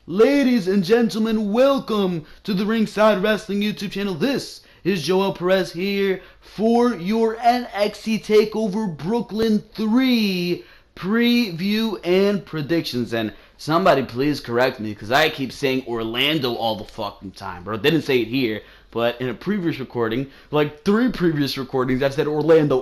Ladies and gentlemen, welcome to the Ringside Wrestling YouTube channel. This is Joel Perez here for your NXT Takeover Brooklyn 3 preview and predictions. And somebody please correct me, because I keep saying Orlando all the fucking time, bro. Didn't say it here, but in a previous recording, like 3 previous recordings, I've said Orlando.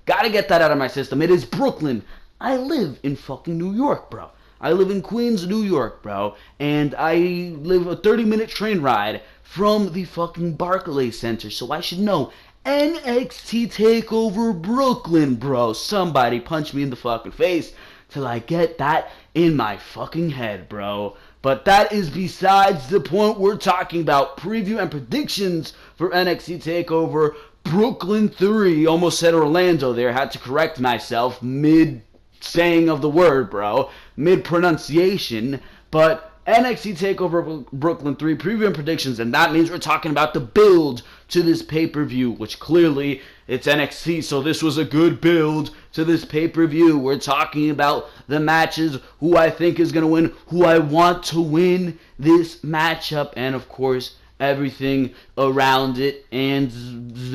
Gotta get that out of my system. It is Brooklyn. I live in fucking New York, bro. I live in Queens, New York, bro, and I live a 30-minute train ride from the fucking Barclays Center, so I should know. NXT Takeover Brooklyn, bro. Somebody punch me in the fucking face till I get that in my fucking head, bro. But that is besides the point. We're talking about preview and predictions for NXT Takeover Brooklyn 3. Almost said Orlando there. Had to correct myself mid-saying of the word, bro. Mid-pronunciation. But NXT TakeOver Brooklyn 3 preview and predictions, and that means we're talking about the build to this pay-per-view, which clearly it's NXT, so this was a good build to this pay-per-view. We're talking about the matches, who I think is going to win, who I want to win this matchup, and of course, everything around it and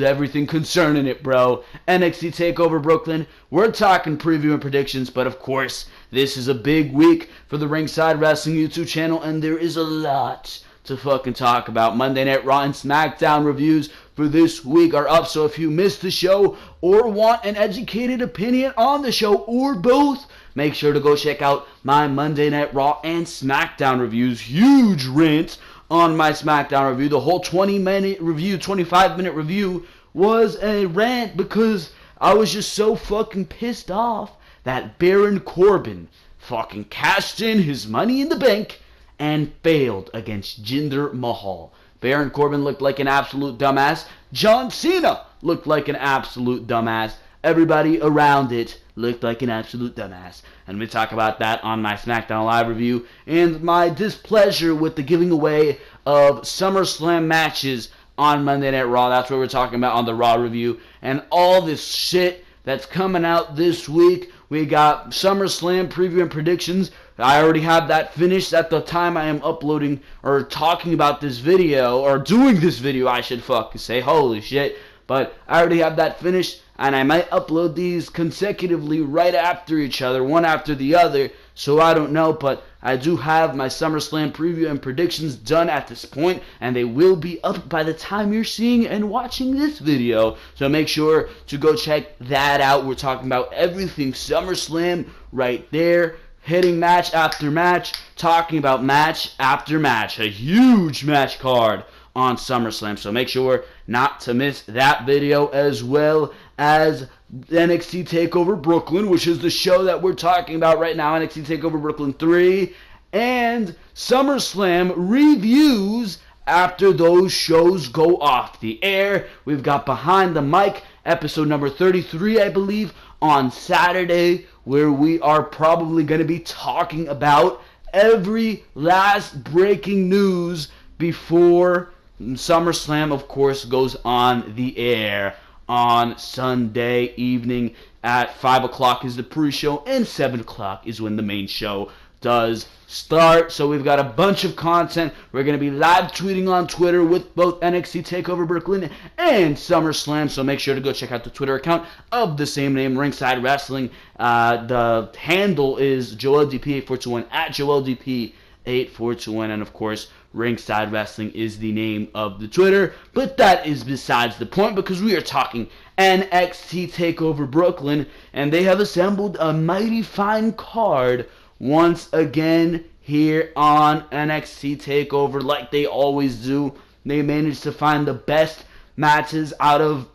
everything concerning it, bro. NXT TakeOver Brooklyn, we're talking preview and predictions, but of course, this is a big week for the Ringside Wrestling YouTube channel, and there is a lot to fucking talk about. Monday Night Raw and Smackdown reviews for this week are up, so if you missed the show or want an educated opinion on the show or both, make sure to go check out my Monday Night Raw and Smackdown reviews. Huge rant on my Smackdown review. The whole 20-minute review, 25-minute review was a rant because I was just so fucking pissed off that Baron Corbin fucking cashed in his money in the bank and failed against Jinder Mahal. Baron Corbin looked like an absolute dumbass. John Cena looked like an absolute dumbass. Everybody around it looked like an absolute dumbass. And we talk about that on my SmackDown Live review and my displeasure with the giving away of SummerSlam matches on Monday Night Raw. That's what we're talking about on the Raw review. And all this shit that's coming out this week. We got SummerSlam preview and predictions. I already have that finished at the time I am uploading or talking about this video, or doing this video, I should fucking say. Holy shit. But I already have that finished, and I might upload these consecutively right after each other, one after the other, so I don't know, but I do have my SummerSlam preview and predictions done at this point, and they will be up by the time you're seeing and watching this video, so make sure to go check that out. We're talking about everything SummerSlam right there, hitting match after match, talking about match after match, a huge match card on SummerSlam, so make sure not to miss that video, as well as NXT TakeOver Brooklyn, which is the show that we're talking about right now, NXT TakeOver Brooklyn 3, and SummerSlam reviews after those shows go off the air. We've got Behind the Mic, episode number 33, I believe, on Saturday, where we are probably going to be talking about every last breaking news before SummerSlam, of course, goes on the air on Sunday evening at 5 o'clock is the pre-show, and 7 o'clock is when the main show does start. So we've got a bunch of content. We're going to be live tweeting on Twitter with both NXT TakeOver Brooklyn and SummerSlam, so make sure to go check out the Twitter account of the same name, Ringside Wrestling. The handle is JoelDP8421, at JoelDP8421, and of course, Ringside Wrestling is the name of the Twitter, but that is besides the point, because we are talking NXT TakeOver Brooklyn, and they have assembled a mighty fine card once again here on NXT TakeOver, like they always do. They managed to find the best matches out of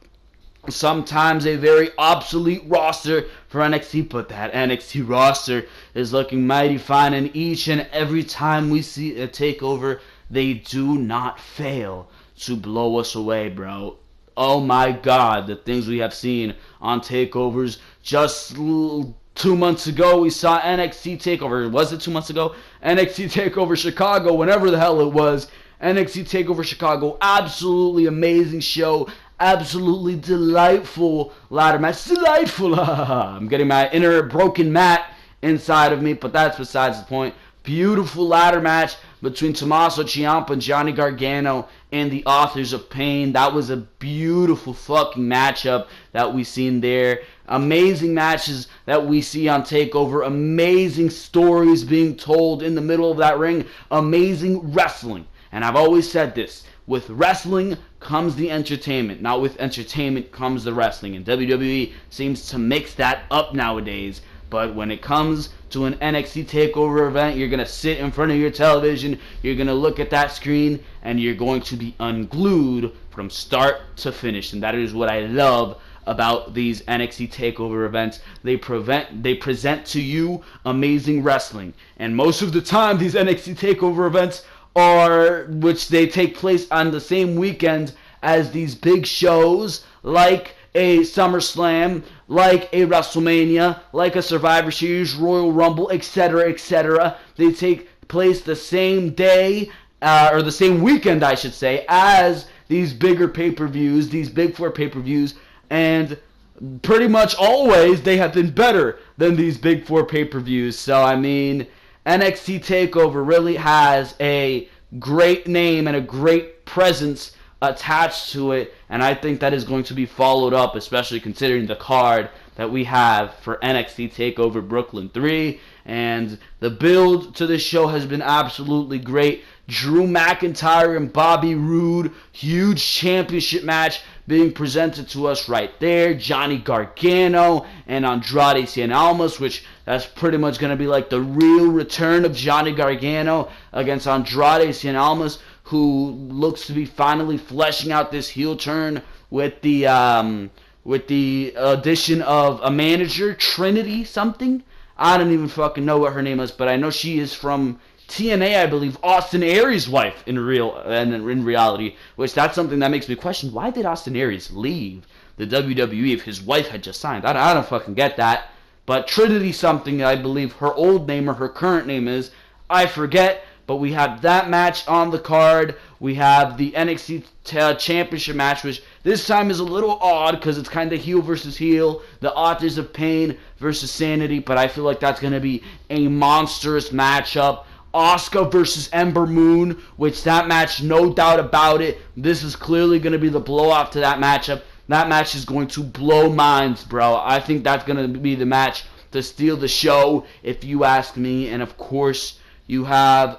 sometimes a very obsolete roster for NXT, but that NXT roster is looking mighty fine, and each and every time we see a takeover, they do not fail to blow us away, bro. Oh my god, the things we have seen on takeovers. Just 2 months ago, we saw NXT TakeOver. Was it 2 months ago? NXT TakeOver Chicago, whenever the hell it was. NXT TakeOver Chicago, absolutely amazing show. Absolutely delightful ladder match. Delightful. I'm getting my inner broken Matt inside of me, but that's besides the point. Beautiful ladder match between Tommaso Ciampa and Johnny Gargano and the Authors of Pain. That was a beautiful fucking matchup that we seen there. Amazing matches that we see on TakeOver. Amazing stories being told in the middle of that ring. Amazing wrestling. And I've always said this. With wrestling comes the entertainment. Not with entertainment comes the wrestling. And WWE seems to mix that up nowadays. But when it comes to an NXT TakeOver event, you're going to sit in front of your television, you're going to look at that screen, and you're going to be unglued from start to finish. And that is what I love about these NXT TakeOver events. They present to you amazing wrestling. And most of the time, these NXT TakeOver events which they take place on the same weekend as these big shows, like a SummerSlam, like a WrestleMania, like a Survivor Series, Royal Rumble, etc., etc. They take place the same day, or the same weekend, I should say, as these bigger pay-per-views, these Big Four pay-per-views, and pretty much always they have been better than these Big Four pay-per-views. So, I mean, NXT TakeOver really has a great name and a great presence attached to it, and I think that is going to be followed up, especially considering the card that we have for NXT TakeOver Brooklyn 3, and the build to this show has been absolutely great. Drew McIntyre and Bobby Roode, huge championship match being presented to us right there. Johnny Gargano and Andrade Cien Almas, which that's pretty much going to be like the real return of Johnny Gargano against Andrade Cien Almas, who looks to be finally fleshing out this heel turn with the addition of a manager, Trinity something. I don't even fucking know what her name is, but I know she is from TNA, I believe, Austin Aries' wife in reality, which that's something that makes me question, why did Austin Aries leave the WWE if his wife had just signed? I don't fucking get that. But Trinity something, I believe her old name or her current name is, I forget. But we have that match on the card. We have the NXT Championship match, which this time is a little odd because it's kind of heel versus heel. The Authors of Pain versus Sanity. But I feel like that's going to be a monstrous matchup. Asuka versus Ember Moon, which that match, no doubt about it, this is clearly going to be the blow-off to that matchup. That match is going to blow minds, bro. I think that's going to be the match to steal the show, if you ask me. And, of course, you have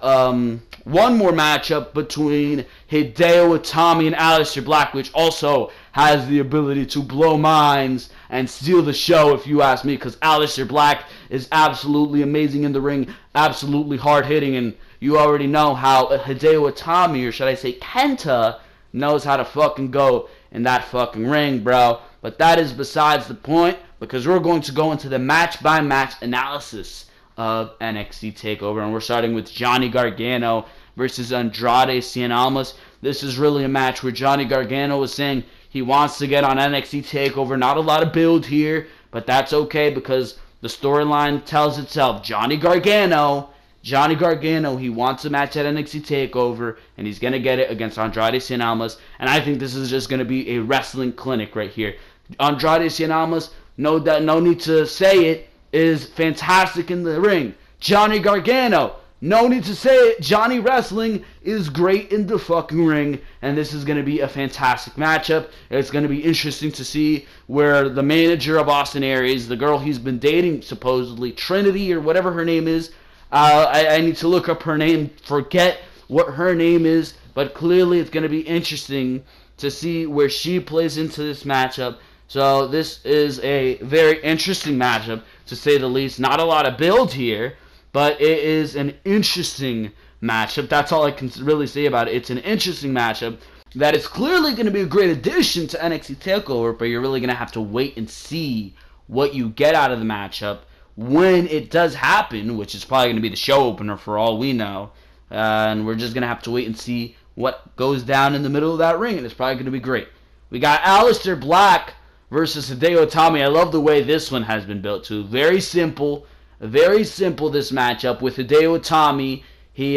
one more matchup between Hideo Itami and Aleister Black, which also has the ability to blow minds and steal the show, if you ask me, because Aleister Black is absolutely amazing in the ring, absolutely hard-hitting, and you already know how Hideo Itami, or should I say Kenta, knows how to fucking go in that fucking ring, bro. But that is besides the point, because we're going to go into the match-by-match analysis of NXT TakeOver, and we're starting with Johnny Gargano versus Andrade Cien Almas. This is really a match where Johnny Gargano is saying he wants to get on NXT TakeOver. Not a lot of build here, but that's okay because the storyline tells itself. Johnny Gargano, he wants a match at NXT TakeOver, and he's going to get it against Andrade Cien Almas, and I think this is just going to be a wrestling clinic right here. Andrade Cien Almas, no need to say it, is fantastic in the ring. Johnny Gargano, no need to say it, Johnny Wrestling is great in the fucking ring, and this is going to be a fantastic matchup. It's going to be interesting to see where the manager of Austin Aries, the girl he's been dating, supposedly, Trinity or whatever her name is, I need to look up her name, forget what her name is, but clearly it's going to be interesting to see where she plays into this matchup. So this is a very interesting matchup, to say the least. Not a lot of build here, but it is an interesting matchup. That's all I can really say about it. It's an interesting matchup that is clearly going to be a great addition to NXT TakeOver, but you're really going to have to wait and see what you get out of the matchup when it does happen, which is probably going to be the show opener for all we know. And we're just going to have to wait and see what goes down in the middle of that ring, and it's probably going to be great. We got Aleister Black versus Hideo Itami. I love the way this one has been built too. Very simple this matchup with Hideo Itami. He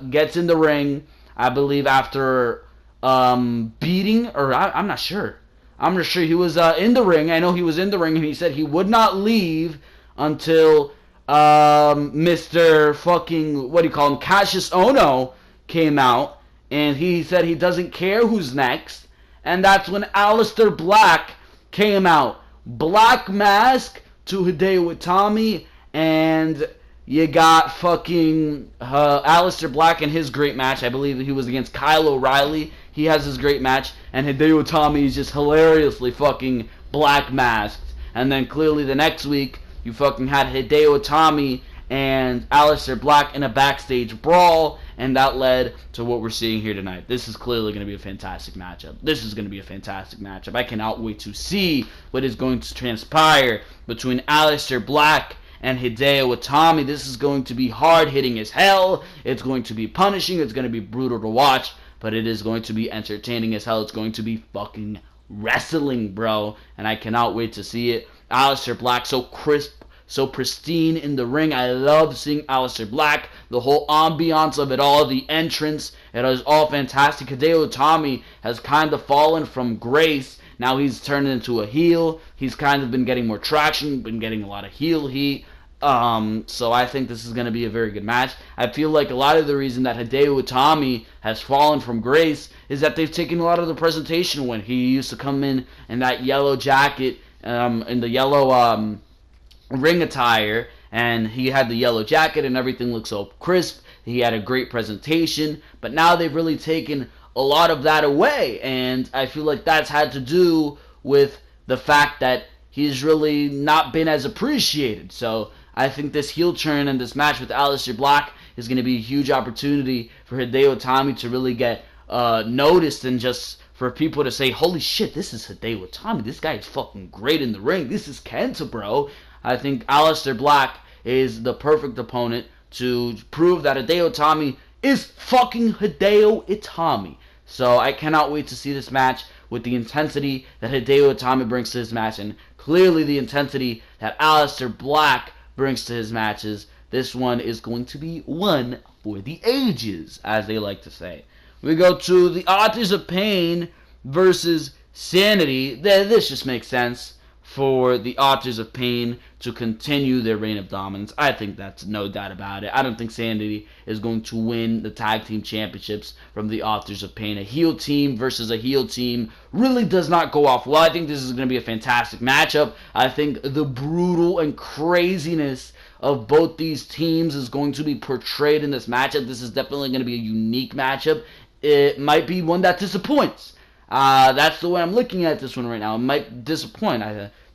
gets in the ring, I believe, after beating, or I'm not sure. I'm not sure. He was in the ring. I know he was in the ring, and he said he would not leave until Mr. fucking, what do you call him, Cassius Ohno came out, and he said he doesn't care who's next, and that's when Aleister Black came out. Black Mask to Hideo Itami, and you got fucking Aleister Black in his great match. I believe he was against Kyle O'Reilly. He has his great match, and Hideo Itami is just hilariously fucking black masked. And then clearly the next week, you fucking had Hideo Itami and Aleister Black in a backstage brawl, and that led to what we're seeing here tonight. This is clearly going to be a fantastic matchup. This is going to be a fantastic matchup. I cannot wait to see what is going to transpire between Aleister Black and Hideo Itami. This is going to be hard-hitting as hell. It's going to be punishing. It's going to be brutal to watch, but it is going to be entertaining as hell. It's going to be fucking wrestling, bro, and I cannot wait to see it. Aleister Black, so crisp, so pristine in the ring. I love seeing Aleister Black. The whole ambiance of it all, the entrance, it is all fantastic. Hideo Itami has kind of fallen from grace. Now he's turned into a heel. He's kind of been getting more traction, been getting a lot of heel heat. So I think this is going to be a very good match. I feel like a lot of the reason that Hideo Itami has fallen from grace is that they've taken a lot of the presentation when he used to come in that yellow jacket, in the yellow ring attire, and he had the yellow jacket and everything looked so crisp. He had a great presentation, but now they've really taken a lot of that away, and I feel like that's had to do with the fact that he's really not been as appreciated. So I think this heel turn and this match with Aleister Black is going to be a huge opportunity for Hideo Itami to really get noticed, and just for people to say, holy shit, this is Hideo Itami. This guy is fucking great in the ring. This is Kenta, bro. I think Aleister Black is the perfect opponent to prove that Hideo Itami is fucking Hideo Itami. So I cannot wait to see this match with the intensity that Hideo Itami brings to his match, and clearly the intensity that Aleister Black brings to his matches. This one is going to be one for the ages, as they like to say. We go to the Authors of Pain versus Sanity. This just makes sense for the Authors of Pain to continue their reign of dominance. I think that's no doubt about it. I don't think Sanity is going to win the tag team championships from the Authors of Pain. A heel team versus a heel team really does not go off well. I think this is going to be a fantastic matchup. I think the brutal and craziness of both these teams is going to be portrayed in this matchup. This is definitely going to be a unique matchup. It might be one that disappoints. That's the way I'm looking at this one right now. It might disappoint,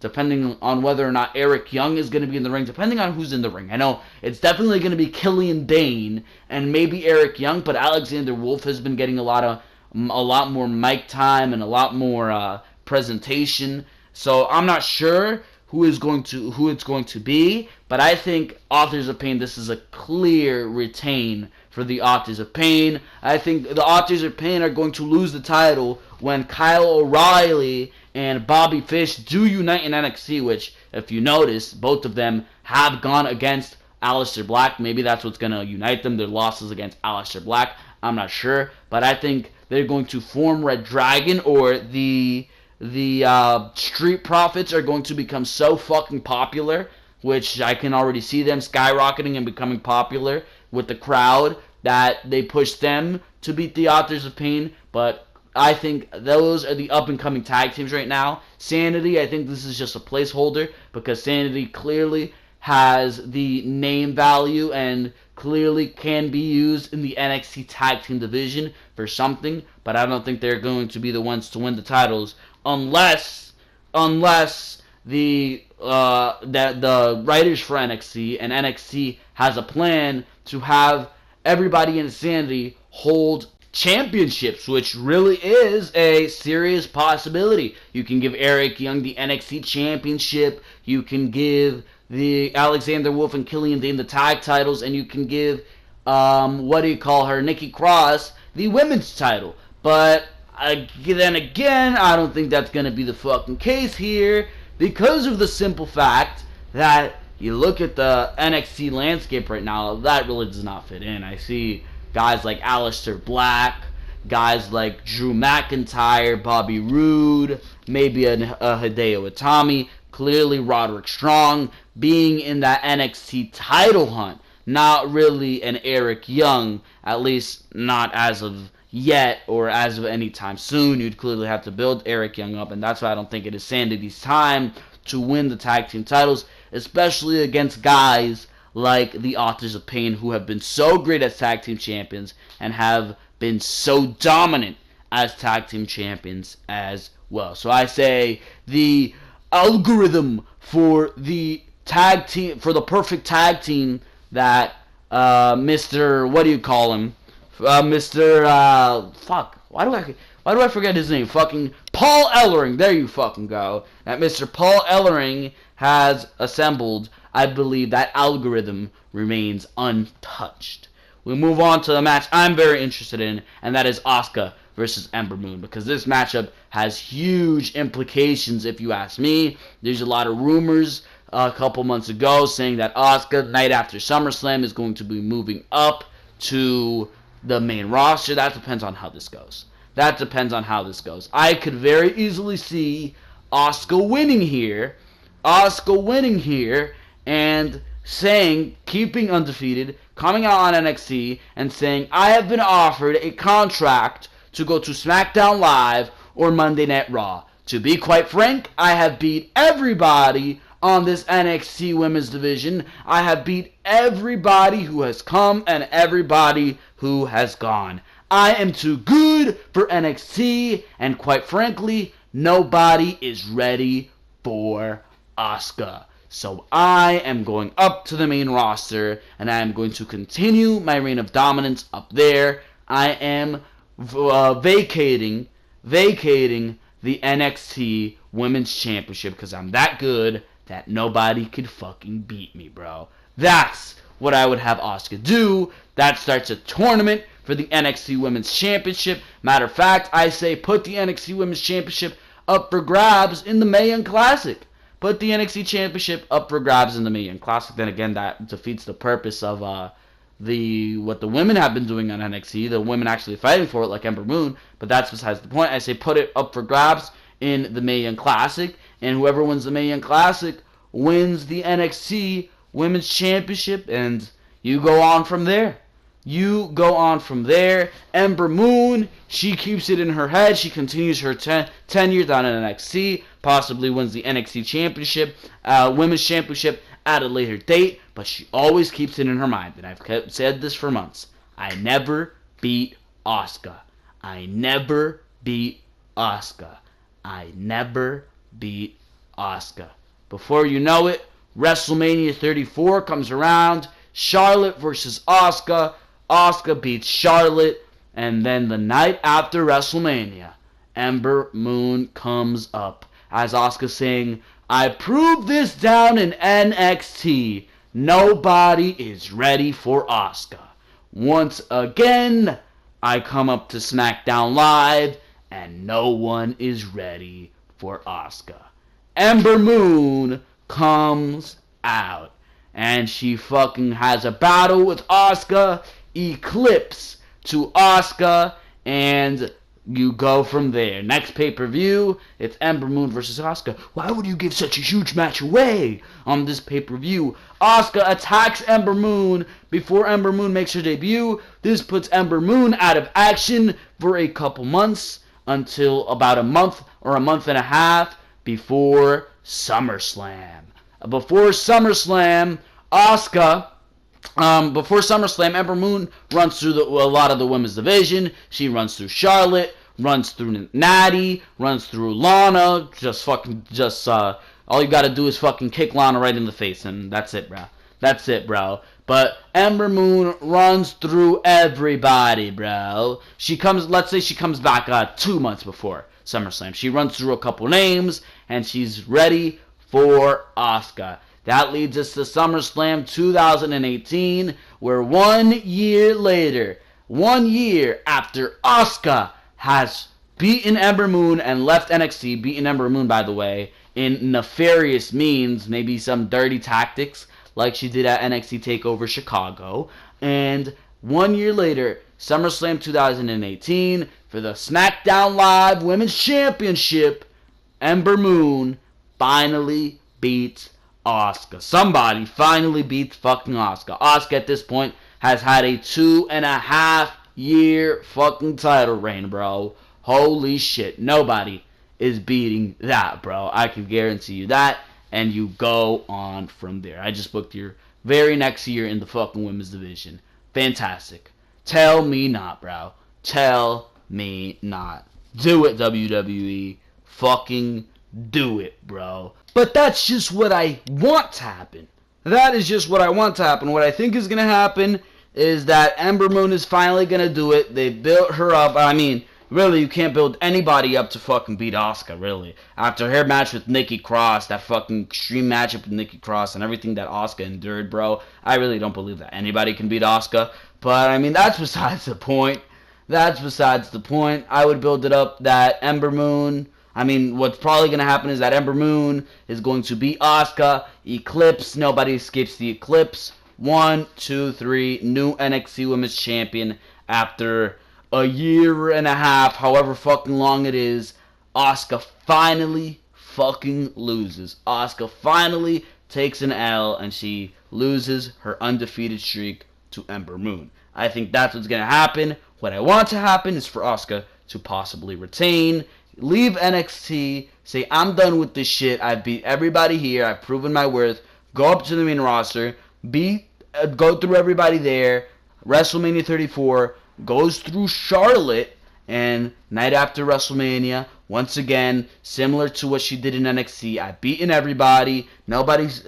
depending on whether or not Eric Young is going to be in the ring, depending on who's in the ring. I know it's definitely going to be Killian Dane and maybe Eric Young, but Alexander Wolf has been getting a lot more mic time and a lot more presentation. So I'm not sure who it's going to be, but I think Authors of Pain, this is a clear retain for the Authors of Pain. I think the Authors of Pain are going to lose the title when Kyle O'Reilly and Bobby Fish do unite in NXT, which, if you notice, both of them have gone against Aleister Black. Maybe that's what's going to unite them, their losses against Aleister Black. I'm not sure, but I think they're going to form Red Dragon, or the Street Profits are going to become so fucking popular, which I can already see them skyrocketing and becoming popular with the crowd, that they push them to beat the Authors of Pain. But I think those are the up-and-coming tag teams right now. Sanity, I think this is just a placeholder, because Sanity clearly has the name value and clearly can be used in the NXT tag team division for something, but I don't think they're going to be the ones to win the titles unless the writers for NXT and NXT has a plan to have everybody in Sanity hold championships, which really is a serious possibility. You can give Eric Young the NXT championship, you can give the Alexander Wolf and Killian Dane the tag titles, and you can give Nikki Cross the women's title. But then again, I don't think that's going to be the fucking case here, because of the simple fact that you look at the NXT landscape right now, that really does not fit in. I see guys like Aleister Black, guys like Drew McIntyre, Bobby Roode, maybe a Hideo Itami. clearly Roderick Strong being in that NXT title hunt. Not really an Eric Young, at least not as of yet or as of any time soon. You'd clearly have to build Eric Young up, and that's why I don't think it is Sandity's time to win the tag team titles, especially against guys like the Authors of Pain, who have been so great as tag team champions and have been so dominant as tag team champions as well. So I say the algorithm for the tag team, for the perfect tag team that Mr. What do you call him? Mr. Fuck. Why do I forget his name? Fucking Paul Ellering. There you fucking go. That Mr. Paul Ellering has assembled. I believe that algorithm remains untouched. We move on to the match I'm very interested in, and that is Asuka versus Ember Moon, because this matchup has huge implications if you ask me. There's a lot of rumors a couple months ago saying that Asuka, night after SummerSlam, is going to be moving up to the main roster. That depends on how this goes. I could very easily see Asuka winning here, and saying, keeping undefeated, coming out on NXT, and saying, I have been offered a contract to go to Smackdown Live or Monday Night Raw. To be quite frank, I have beat everybody on this NXT women's division. I have beat everybody who has come and everybody who has gone. I am too good for NXT, and quite frankly, nobody is ready for Asuka. So I am going up to the main roster, and I am going to continue my reign of dominance up there. I am vacating the NXT Women's Championship because I'm that good that nobody could fucking beat me, bro. That's what I would have Asuka do. That starts a tournament for the NXT Women's Championship. Matter of fact, I say put the NXT Women's Championship up for grabs in the Mae Young Classic. Put the NXT Championship up for grabs in the Mae Young Classic. Then again, that defeats the purpose of what the women have been doing on NXT. The women actually fighting for it, like Ember Moon. But that's besides the point. I say put it up for grabs in the Mae Young Classic, and whoever wins the Mae Young Classic wins the NXT Women's Championship, and you go on from there. Ember Moon, she keeps it in her head. She continues her tenure down in NXT, possibly wins the NXT Championship, Women's Championship at a later date, but she always keeps it in her mind, and I've said this for months. I never beat Asuka. Before you know it, WrestleMania 34 comes around. Charlotte versus Asuka. Asuka beats Charlotte. And then the night after WrestleMania, Ember Moon comes up as Asuka saying, I proved this down in NXT. Nobody is ready for Asuka. Once again, I come up to SmackDown Live, and no one is ready for Asuka. Ember Moon comes out, and she fucking has a battle with Asuka, Eclipse to Asuka, and you go from there. Next pay-per-view, it's Ember Moon versus Asuka. Why would you give such a huge match away on this pay-per-view? Asuka attacks Ember Moon before Ember Moon makes her debut. This puts Ember Moon out of action for a couple months, until about a month or a month and a half before SummerSlam. Before SummerSlam, Ember Moon runs through a lot of the women's division. She runs through Charlotte, runs through Natty, runs through Lana. All you gotta do is fucking kick Lana right in the face, and that's it, bro. But Ember Moon runs through everybody, bro. Let's say she comes back 2 months before SummerSlam. She runs through a couple names, and she's ready for Asuka. That leads us to SummerSlam 2018, where 1 year later, 1 year after Asuka has beaten Ember Moon and left NXT, beaten Ember Moon, by the way, in nefarious means, maybe some dirty tactics, like she did at NXT TakeOver Chicago. And 1 year later, SummerSlam 2018, for the SmackDown Live Women's Championship, Ember Moon finally beats Asuka. Somebody finally beats fucking Asuka. Asuka at this point has had a 2.5-year fucking title reign, bro. Holy shit. Nobody is beating that, bro. I can guarantee you that. And you go on from there. I just booked your very next year in the fucking women's division. Fantastic. Tell me not, bro. Tell me not. Do it, WWE. Fucking do it, bro. But that's just what I want to happen. That is just what I want to happen. What I think is going to happen is that Ember Moon is finally going to do it. They built her up. I mean, really, you can't build anybody up to fucking beat Asuka, really. After her match with Nikki Cross, that fucking extreme matchup with Nikki Cross and everything that Asuka endured, bro, I really don't believe that anybody can beat Asuka. But, I mean, that's besides the point. That's besides the point. I would build it up that Ember Moon... I mean, what's probably going to happen is that Ember Moon is going to beat Asuka. Eclipse, nobody escapes the Eclipse. 1, 2, 3, new NXT Women's Champion after a year and a half, however fucking long it is. Asuka finally fucking loses. Asuka finally takes an L and she loses her undefeated streak to Ember Moon. I think that's what's going to happen. What I want to happen is for Asuka to possibly retain, leave NXT, say, I'm done with this shit, I've beat everybody here, I've proven my worth, go up to the main roster, go through everybody there, WrestleMania 34, goes through Charlotte, and night after WrestleMania, once again, similar to what she did in NXT, I've beaten everybody, nobody's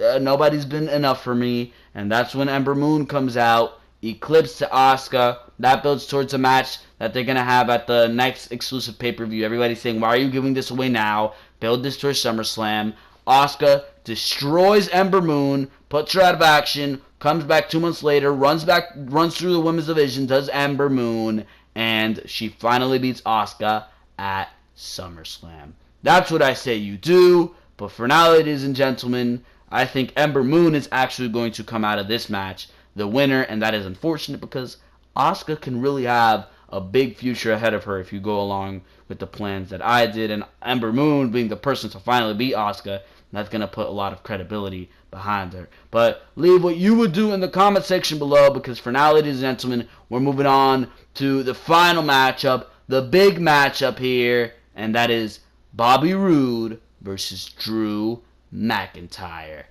been enough for me, and that's when Ember Moon comes out, Eclipse to Asuka. That builds towards a match that they're going to have at the next exclusive pay-per-view. Everybody's saying, why are you giving this away now? Build this towards SummerSlam. Asuka destroys Ember Moon, puts her out of action, comes back 2 months later, runs through the women's division, does Ember Moon, and she finally beats Asuka at SummerSlam. That's what I say you do. But for now, ladies and gentlemen, I think Ember Moon is actually going to come out of this match the winner, and that is unfortunate because Asuka can really have a big future ahead of her if you go along with the plans that I did, and Ember Moon being the person to finally beat Asuka, that's going to put a lot of credibility behind her. But leave what you would do in the comment section below, because for now, ladies and gentlemen, we're moving on to the final matchup, the big matchup here, and that is Bobby Roode versus Drew McIntyre.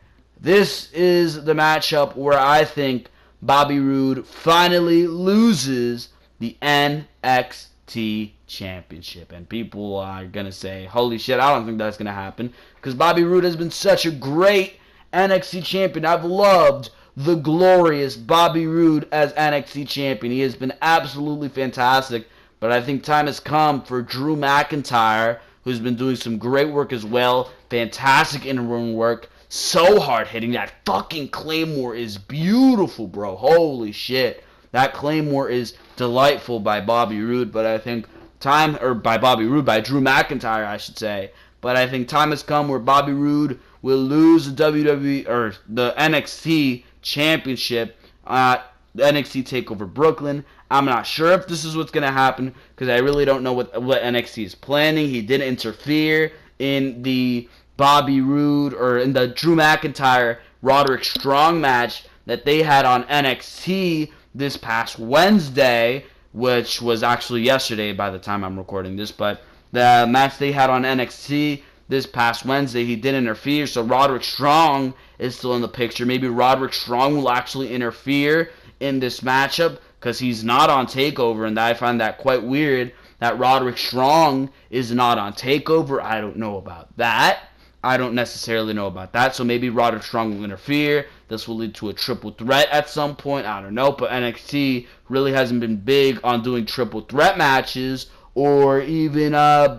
This is the matchup where I think Bobby Roode finally loses the NXT Championship. And people are going to say, holy shit, I don't think that's going to happen. Because Bobby Roode has been such a great NXT Champion. I've loved the glorious Bobby Roode as NXT Champion. He has been absolutely fantastic. But I think time has come for Drew McIntyre, who's been doing some great work as well. Fantastic in-ring work. So hard-hitting. That fucking Claymore is beautiful, bro. Holy shit. That Claymore is delightful by Bobby Roode, but I think by Drew McIntyre, I should say. But I think time has come where Bobby Roode will lose the WWE, or the NXT Championship at NXT Takeover Brooklyn. I'm not sure if this is what's going to happen, because I really don't know what NXT is planning. He didn't interfere in the Bobby Roode, or in the Drew McIntyre Roderick Strong match that they had on NXT this past Wednesday, which was actually yesterday by the time I'm recording this, but the match they had on NXT this past Wednesday, he didn't interfere, so Roderick Strong is still in the picture. Maybe Roderick Strong will actually interfere in this matchup, because he's not on TakeOver, and I find that quite weird that Roderick Strong is not on TakeOver. I don't know about that. I don't necessarily know about that, so maybe Roderick Strong will interfere. This will lead to a triple threat at some point. I don't know, but NXT really hasn't been big on doing triple threat matches, or even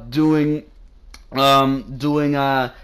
doing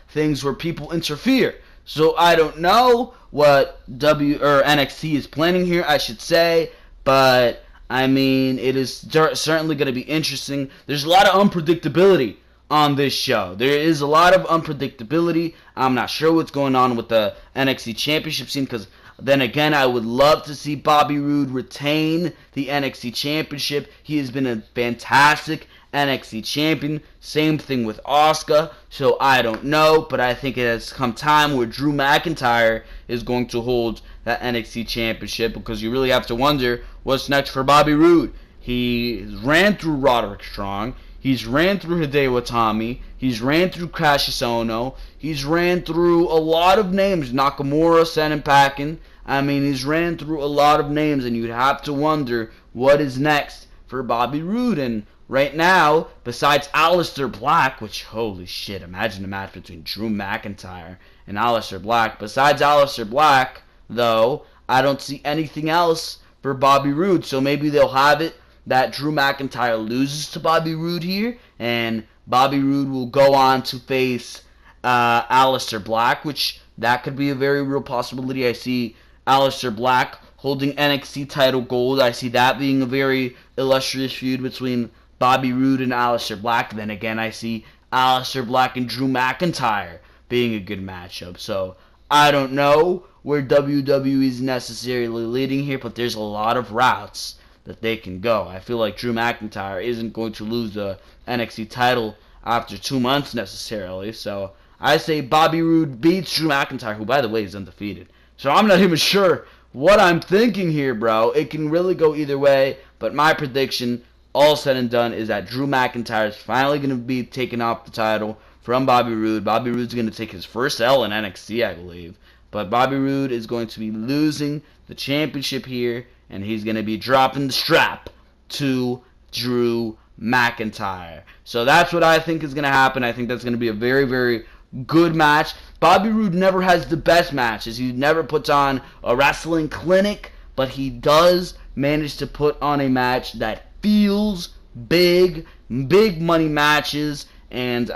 things where people interfere. So I don't know what NXT is planning here, I should say, but I mean, it is certainly going to be interesting. There's a lot of unpredictability on this show. There is a lot of unpredictability. I'm not sure what's going on with the NXT Championship scene, because then again, I would love to see Bobby Roode retain the NXT Championship. He has been a fantastic NXT champion. Same thing with Asuka. So I don't know, but I think it has come time where Drew McIntyre is going to hold that NXT championship, because you really have to wonder what's next for Bobby Roode. He ran through Roderick Strong. He's ran through Hideo Itami. He's ran through Cassius Ohno. He's ran through a lot of names. Nakamura, Sen Packen. I mean, he's ran through a lot of names, and you'd have to wonder what is next for Bobby Roode. And right now, besides Aleister Black, which, holy shit, imagine a match between Drew McIntyre and Aleister Black. Besides Aleister Black, though, I don't see anything else for Bobby Roode. So maybe they'll have it that Drew McIntyre loses to Bobby Roode here, and Bobby Roode will go on to face Aleister Black, which that could be a very real possibility. I see Aleister Black holding NXT title gold. I see that being a very illustrious feud between Bobby Roode and Aleister Black. Then again, I see Aleister Black and Drew McIntyre being a good matchup. So I don't know where WWE is necessarily leading here, but there's a lot of routes that they can go. I feel like Drew McIntyre isn't going to lose the NXT title after 2 months necessarily. So I say Bobby Roode beats Drew McIntyre, who, by the way, is undefeated. So I'm not even sure what I'm thinking here, bro. It can really go either way, but my prediction, all said and done, is that Drew McIntyre is finally going to be taking off the title from Bobby Roode. Bobby Roode's going to take his first L in NXT, I believe. But Bobby Roode is going to be losing the championship here, and he's going to be dropping the strap to Drew McIntyre. So that's what I think is going to happen. I think that's going to be a very, very good match. Bobby Roode never has the best matches. He never puts on a wrestling clinic, but he does manage to put on a match that feels big, big money matches. And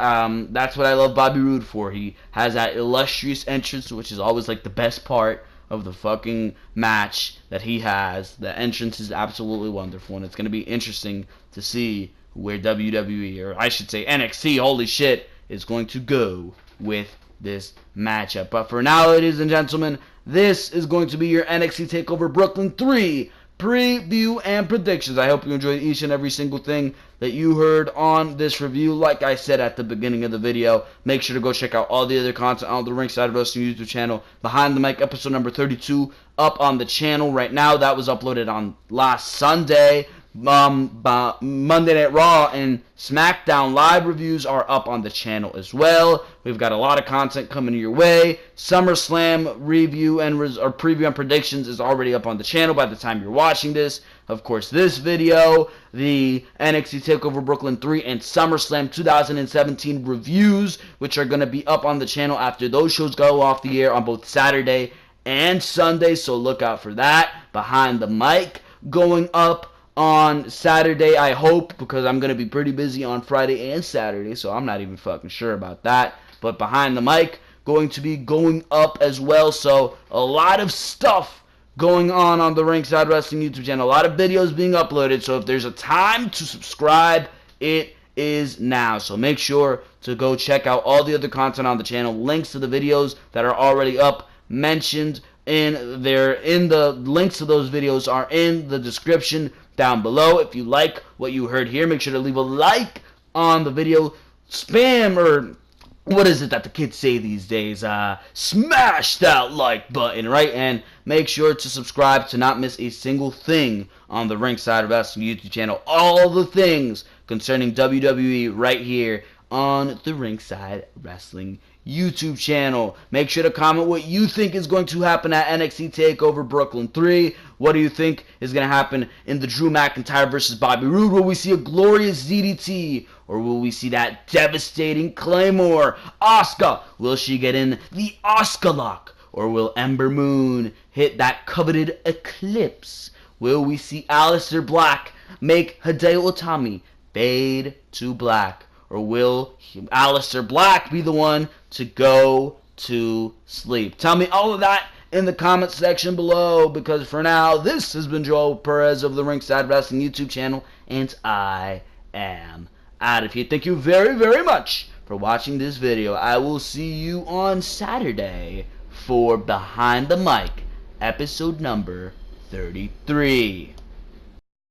that's what I love Bobby Roode for. He has that illustrious entrance, which is always like the best part of the fucking match that he has. The entrance is absolutely wonderful, and it's going to be interesting to see where WWE, or I should say NXT, holy shit, is going to go with this matchup. But for now, ladies and gentlemen, this is going to be your NXT TakeOver Brooklyn 3 preview and predictions. I hope you enjoyed each and every single thing that you heard on this review. Like I said at the beginning of the video, make sure to go check out all the other content on the Ringside Wrestling YouTube channel. Behind the Mic, episode number 32, up on the channel right now. That was uploaded on last Sunday. Monday Night Raw and Smackdown live reviews are up on the channel as well. We've got a lot of content coming your way. SummerSlam review and preview and predictions is already up on the channel by the time you're watching this. Of course, this video, the NXT TakeOver Brooklyn 3 and SummerSlam 2017 reviews, which are going to be up on the channel after those shows go off the air on both Saturday and Sunday, so look out for that. Behind the Mic going up on Saturday, I hope, because I'm going to be pretty busy on Friday and Saturday, so I'm not even fucking sure about that. But Behind the Mic going to be going up as well, so a lot of stuff going on the Ringside Wrestling YouTube channel. A lot of videos being uploaded, so if there's a time to subscribe, it is now. So make sure to go check out all the other content on the channel. Links to the videos that are already up mentioned in there, in the links to those videos are in the description down below. If you like what you heard here, make sure to leave a like on the video. Spam, or what is it that the kids say these days? Smash that like button, right? And make sure to subscribe to not miss a single thing on the Ringside Wrestling YouTube channel. All the things concerning WWE right here on the Ringside Wrestling YouTube channel. Make sure to comment what you think is going to happen at NXT TakeOver Brooklyn 3. What do you think is going to happen in the Drew McIntyre versus Bobby Roode? Will we see a glorious DDT, or will we see that devastating Claymore? Asuka, will she get in the Asuka lock, or will Ember Moon hit that coveted Eclipse? Will we see Aleister Black make Hideo Itami fade to black? Or will Aleister Black be the one to go to sleep? Tell me all of that in the comment section below, because for now, this has been Joel Perez of the Ringside Wrestling YouTube channel, and I am out of here. Thank you very, very much for watching this video. I will see you on Saturday for Behind the Mic, episode number 33.